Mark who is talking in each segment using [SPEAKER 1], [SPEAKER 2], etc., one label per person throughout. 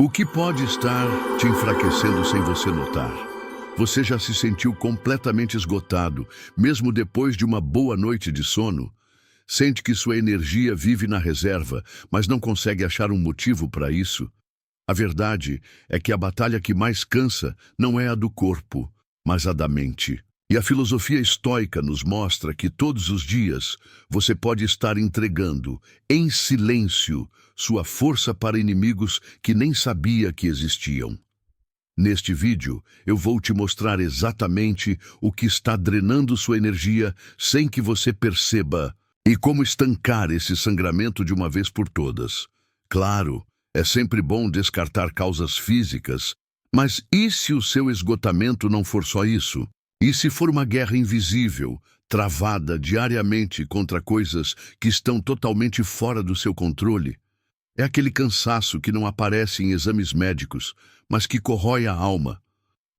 [SPEAKER 1] O que pode estar te enfraquecendo sem você notar? Você já se sentiu completamente esgotado, mesmo depois de uma boa noite de sono? Sente que sua energia vive na reserva, mas não consegue achar um motivo para isso? A verdade é que a batalha que mais cansa não é a do corpo, mas a da mente. E a filosofia estoica nos mostra que todos os dias você pode estar entregando, em silêncio, sua força para inimigos que nem sabia que existiam. Neste vídeo, eu vou te mostrar exatamente o que está drenando sua energia sem que você perceba e como estancar esse sangramento de uma vez por todas. Claro, é sempre bom descartar causas físicas, mas e se o seu esgotamento não for só isso? E se for uma guerra invisível, travada diariamente contra coisas que estão totalmente fora do seu controle? É aquele cansaço que não aparece em exames médicos, mas que corrói a alma.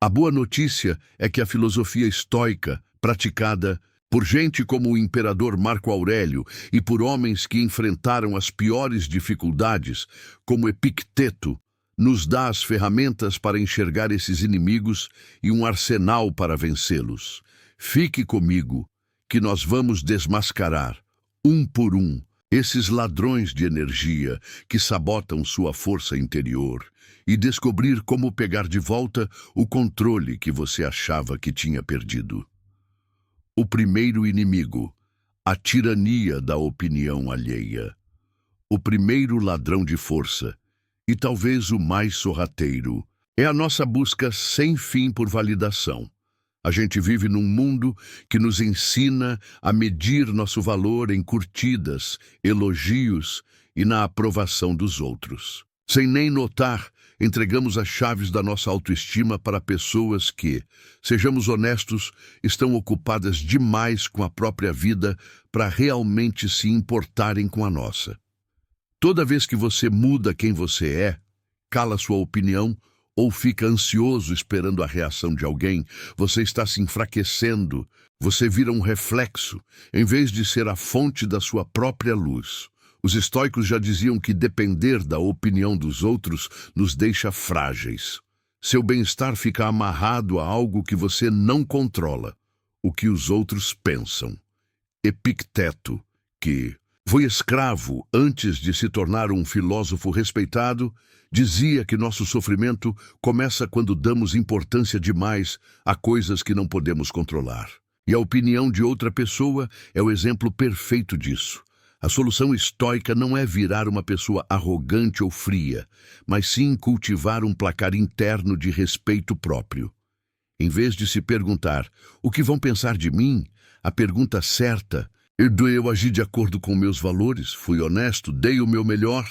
[SPEAKER 1] A boa notícia é que a filosofia estoica, praticada por gente como o imperador Marco Aurélio e por homens que enfrentaram as piores dificuldades, como Epicteto, nos dá as ferramentas para enxergar esses inimigos e um arsenal para vencê-los. Fique comigo, que nós vamos desmascarar, um por um, esses ladrões de energia que sabotam sua força interior e descobrir como pegar de volta o controle que você achava que tinha perdido. O primeiro inimigo, a tirania da opinião alheia. O primeiro ladrão de força, e talvez o mais sorrateiro, é a nossa busca sem fim por validação. A gente vive num mundo que nos ensina a medir nosso valor em curtidas, elogios e na aprovação dos outros. Sem nem notar, entregamos as chaves da nossa autoestima para pessoas que, sejamos honestos, estão ocupadas demais com a própria vida para realmente se importarem com a nossa. Toda vez que você muda quem você é, cala sua opinião ou fica ansioso esperando a reação de alguém, você está se enfraquecendo, você vira um reflexo, em vez de ser a fonte da sua própria luz. Os estoicos já diziam que depender da opinião dos outros nos deixa frágeis. Seu bem-estar fica amarrado a algo que você não controla, o que os outros pensam. Epicteto, que foi escravo antes de se tornar um filósofo respeitado, dizia que nosso sofrimento começa quando damos importância demais a coisas que não podemos controlar. E a opinião de outra pessoa é o exemplo perfeito disso. A solução estoica não é virar uma pessoa arrogante ou fria, mas sim cultivar um placar interno de respeito próprio. Em vez de se perguntar, o que vão pensar de mim? A pergunta certa: eu agi de acordo com meus valores, fui honesto, dei o meu melhor.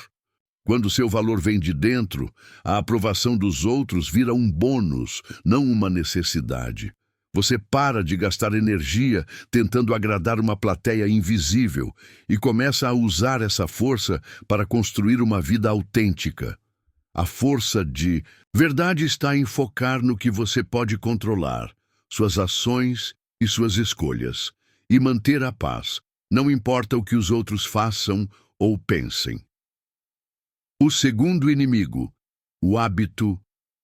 [SPEAKER 1] Quando seu valor vem de dentro, a aprovação dos outros vira um bônus, não uma necessidade. Você para de gastar energia tentando agradar uma plateia invisível e começa a usar essa força para construir uma vida autêntica. A força de verdade está em focar no que você pode controlar, suas ações e suas escolhas, e manter a paz, não importa o que os outros façam ou pensem. O segundo inimigo, o hábito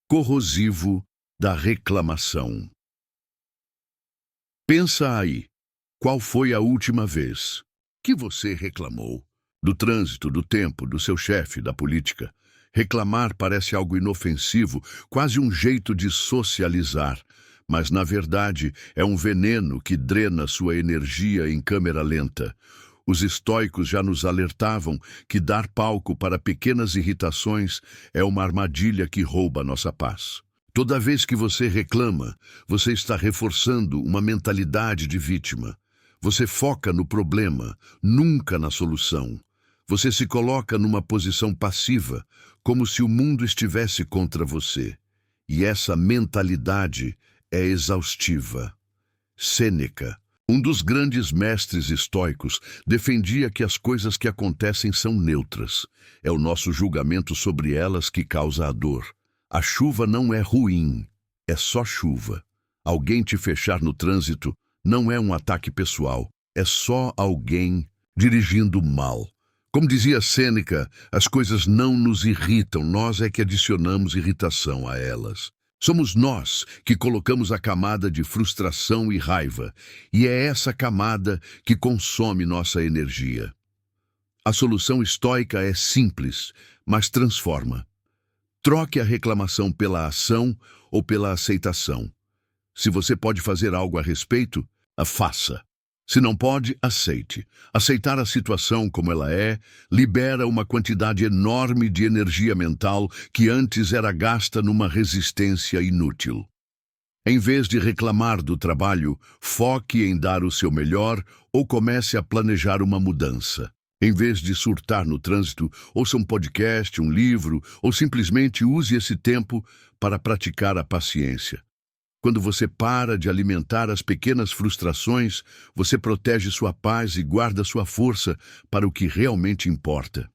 [SPEAKER 1] corrosivo da reclamação. Pensa aí, qual foi a última vez que você reclamou? Do trânsito, do tempo, do seu chefe, da política. Reclamar parece algo inofensivo, quase um jeito de socializar, mas na verdade é um veneno que drena sua energia em câmera lenta. Os estoicos já nos alertavam que dar palco para pequenas irritações é uma armadilha que rouba nossa paz. Toda vez que você reclama, você está reforçando uma mentalidade de vítima. Você foca no problema, nunca na solução. Você se coloca numa posição passiva, como se o mundo estivesse contra você. E essa mentalidade é exaustiva. Sêneca, um dos grandes mestres estoicos, defendia que as coisas que acontecem são neutras. É o nosso julgamento sobre elas que causa a dor. A chuva não é ruim, é só chuva. Alguém te fechar no trânsito não é um ataque pessoal, é só alguém dirigindo mal. Como dizia Sêneca, as coisas não nos irritam, nós é que adicionamos irritação a elas. Somos nós que colocamos a camada de frustração e raiva, e é essa camada que consome nossa energia. A solução estoica é simples, mas transforma. Troque a reclamação pela ação ou pela aceitação. Se você pode fazer algo a respeito, a faça. Se não pode, aceite. Aceitar a situação como ela é libera uma quantidade enorme de energia mental que antes era gasta numa resistência inútil. Em vez de reclamar do trabalho, foque em dar o seu melhor ou comece a planejar uma mudança. Em vez de surtar no trânsito, ouça um podcast, um livro ou simplesmente use esse tempo para praticar a paciência. Quando você para de alimentar as pequenas frustrações, você protege sua paz e guarda sua força para o que realmente importa.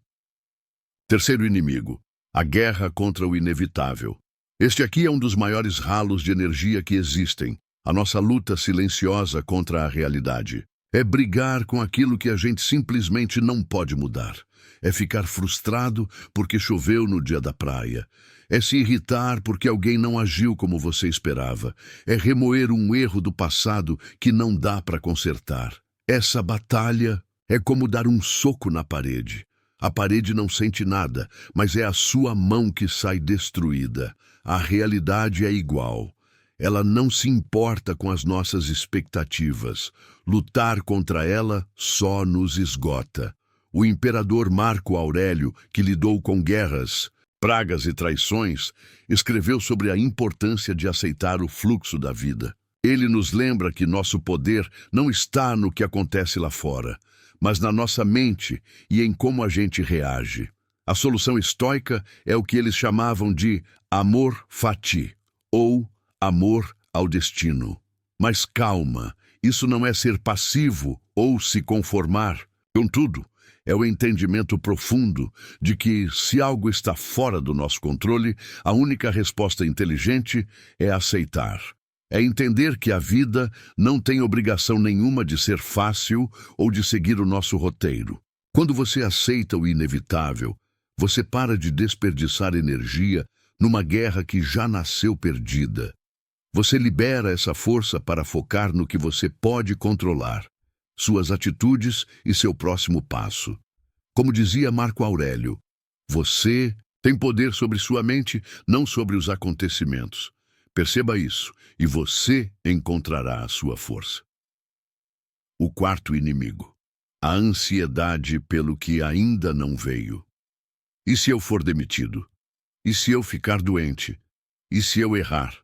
[SPEAKER 1] Terceiro inimigo, a guerra contra o inevitável. Este aqui é um dos maiores ralos de energia que existem, a nossa luta silenciosa contra a realidade. É brigar com aquilo que a gente simplesmente não pode mudar. É ficar frustrado porque choveu no dia da praia. É se irritar porque alguém não agiu como você esperava. É remoer um erro do passado que não dá para consertar. Essa batalha é como dar um soco na parede. A parede não sente nada, mas é a sua mão que sai destruída. A realidade é igual. Ela não se importa com as nossas expectativas. Lutar contra ela só nos esgota. O imperador Marco Aurélio, que lidou com guerras, pragas e traições, escreveu sobre a importância de aceitar o fluxo da vida. Ele nos lembra que nosso poder não está no que acontece lá fora, mas na nossa mente e em como a gente reage. A solução estoica é o que eles chamavam de amor fati, ou amor ao destino. Mas calma, isso não é ser passivo ou se conformar. Contudo, é o entendimento profundo de que, se algo está fora do nosso controle, a única resposta inteligente é aceitar. É entender que a vida não tem obrigação nenhuma de ser fácil ou de seguir o nosso roteiro. Quando você aceita o inevitável, você para de desperdiçar energia numa guerra que já nasceu perdida. Você libera essa força para focar no que você pode controlar, suas atitudes e seu próximo passo. Como dizia Marco Aurélio, você tem poder sobre sua mente, não sobre os acontecimentos. Perceba isso, e você encontrará a sua força. O quarto inimigo, a ansiedade pelo que ainda não veio. E se eu for demitido? E se eu ficar doente? E se eu errar?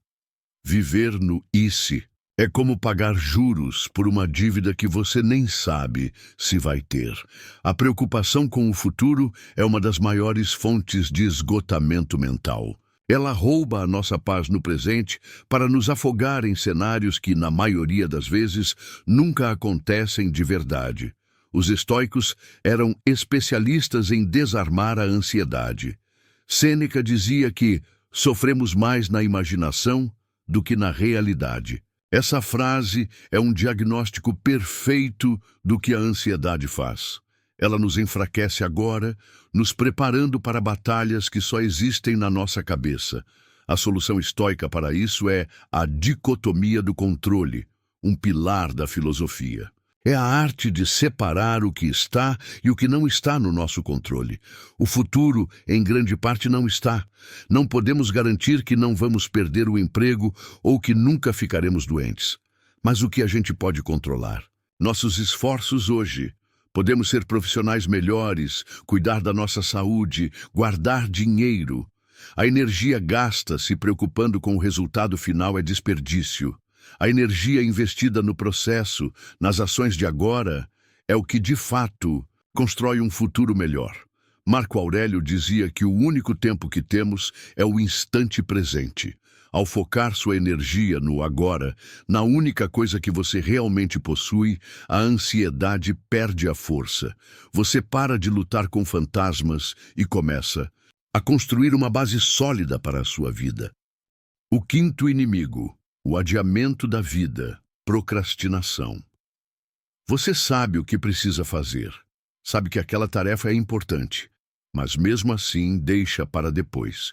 [SPEAKER 1] Viver no "e se" é como pagar juros por uma dívida que você nem sabe se vai ter. A preocupação com o futuro é uma das maiores fontes de esgotamento mental. Ela rouba a nossa paz no presente para nos afogar em cenários que, na maioria das vezes, nunca acontecem de verdade. Os estoicos eram especialistas em desarmar a ansiedade. Sêneca dizia que sofremos mais na imaginação do que na realidade. Essa frase é um diagnóstico perfeito do que a ansiedade faz. Ela nos enfraquece agora, nos preparando para batalhas que só existem na nossa cabeça. A solução estoica para isso é a dicotomia do controle, um pilar da filosofia. É a arte de separar o que está e o que não está no nosso controle. O futuro, em grande parte, não está. Não podemos garantir que não vamos perder o emprego ou que nunca ficaremos doentes. Mas o que a gente pode controlar? Nossos esforços hoje. Podemos ser profissionais melhores, cuidar da nossa saúde, guardar dinheiro. A energia gasta se preocupando com o resultado final é desperdício. A energia investida no processo, nas ações de agora, é o que, de fato, constrói um futuro melhor. Marco Aurélio dizia que o único tempo que temos é o instante presente. Ao focar sua energia no agora, na única coisa que você realmente possui, a ansiedade perde a força. Você para de lutar com fantasmas e começa a construir uma base sólida para a sua vida. O quinto inimigo. O adiamento da vida, procrastinação. Você sabe o que precisa fazer. Sabe que aquela tarefa é importante, mas mesmo assim deixa para depois.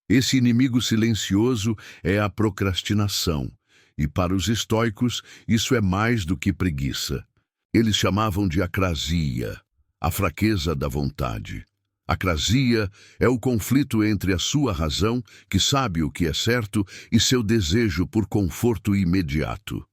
[SPEAKER 1] Esse inimigo silencioso é a procrastinação, e para os estoicos isso é mais do que preguiça. Eles chamavam de acrasia, a fraqueza da vontade. Acrasia é o conflito entre a sua razão, que sabe o que é certo, e seu desejo por conforto imediato.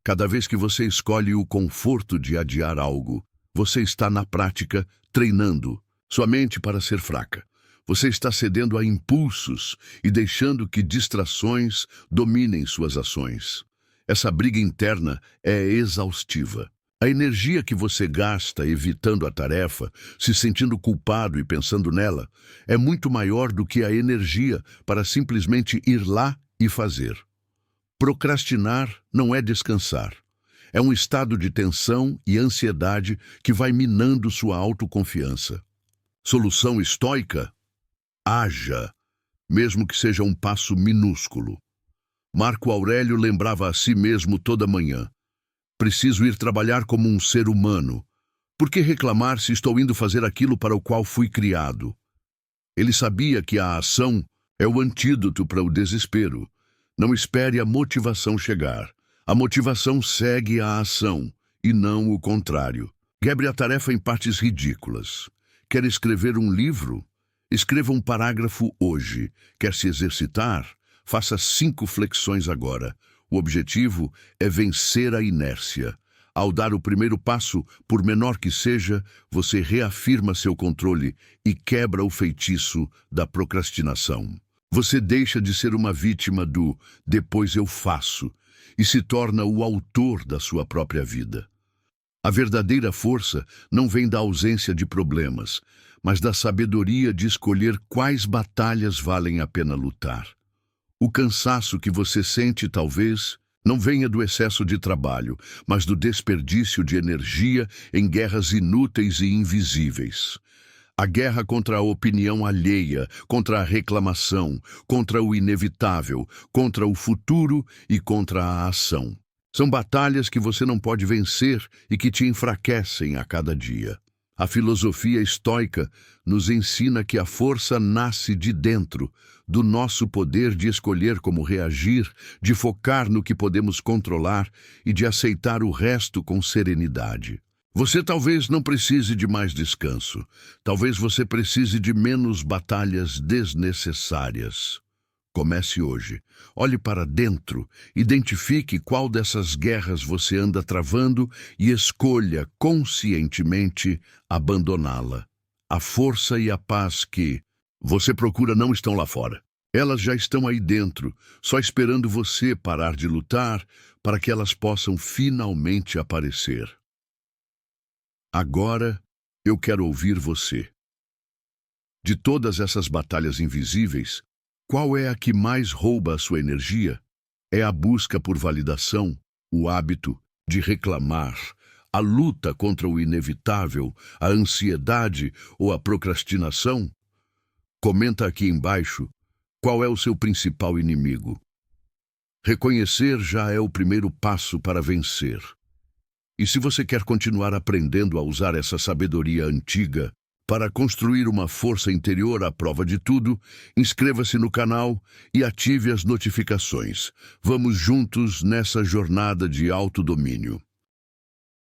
[SPEAKER 1] Cada vez que você escolhe o conforto de adiar algo, você está, na prática, treinando sua mente para ser fraca. Você está cedendo a impulsos e deixando que distrações dominem suas ações. Essa briga interna é exaustiva. A energia que você gasta evitando a tarefa, se sentindo culpado e pensando nela, é muito maior do que a energia para simplesmente ir lá e fazer. Procrastinar não é descansar. É um estado de tensão e ansiedade que vai minando sua autoconfiança. Solução estoica? Haja, mesmo que seja um passo minúsculo. Marco Aurélio lembrava a si mesmo toda manhã: preciso ir trabalhar como um ser humano. Por que reclamar se estou indo fazer aquilo para o qual fui criado? Ele sabia que a ação é o antídoto para o desespero. Não espere a motivação chegar. A motivação segue a ação, e não o contrário. Quebre a tarefa em partes ridículas. Quer escrever um livro? Escreva um parágrafo hoje. Quer se exercitar? Faça 5 flexões agora. O objetivo é vencer a inércia. Ao dar o primeiro passo, por menor que seja, você reafirma seu controle e quebra o feitiço da procrastinação. Você deixa de ser uma vítima do "depois eu faço" e se torna o autor da sua própria vida. A verdadeira força não vem da ausência de problemas, mas da sabedoria de escolher quais batalhas valem a pena lutar. O cansaço que você sente talvez não venha do excesso de trabalho, mas do desperdício de energia em guerras inúteis e invisíveis. A guerra contra a opinião alheia, contra a reclamação, contra o inevitável, contra o futuro e contra a ação. São batalhas que você não pode vencer e que te enfraquecem a cada dia. A filosofia estoica nos ensina que a força nasce de dentro, do nosso poder de escolher como reagir, de focar no que podemos controlar e de aceitar o resto com serenidade. Você talvez não precise de mais descanso. Talvez você precise de menos batalhas desnecessárias. Comece hoje. Olhe para dentro, identifique qual dessas guerras você anda travando e escolha conscientemente abandoná-la. A força e a paz que você procura não estão lá fora. Elas já estão aí dentro, só esperando você parar de lutar para que elas possam finalmente aparecer. Agora eu quero ouvir você. De todas essas batalhas invisíveis, qual é a que mais rouba a sua energia? É a busca por validação, o hábito de reclamar, a luta contra o inevitável, a ansiedade ou a procrastinação? Comenta aqui embaixo qual é o seu principal inimigo. Reconhecer já é o primeiro passo para vencer. E se você quer continuar aprendendo a usar essa sabedoria antiga para construir uma força interior à prova de tudo, inscreva-se no canal e ative as notificações. Vamos juntos nessa jornada de autodomínio.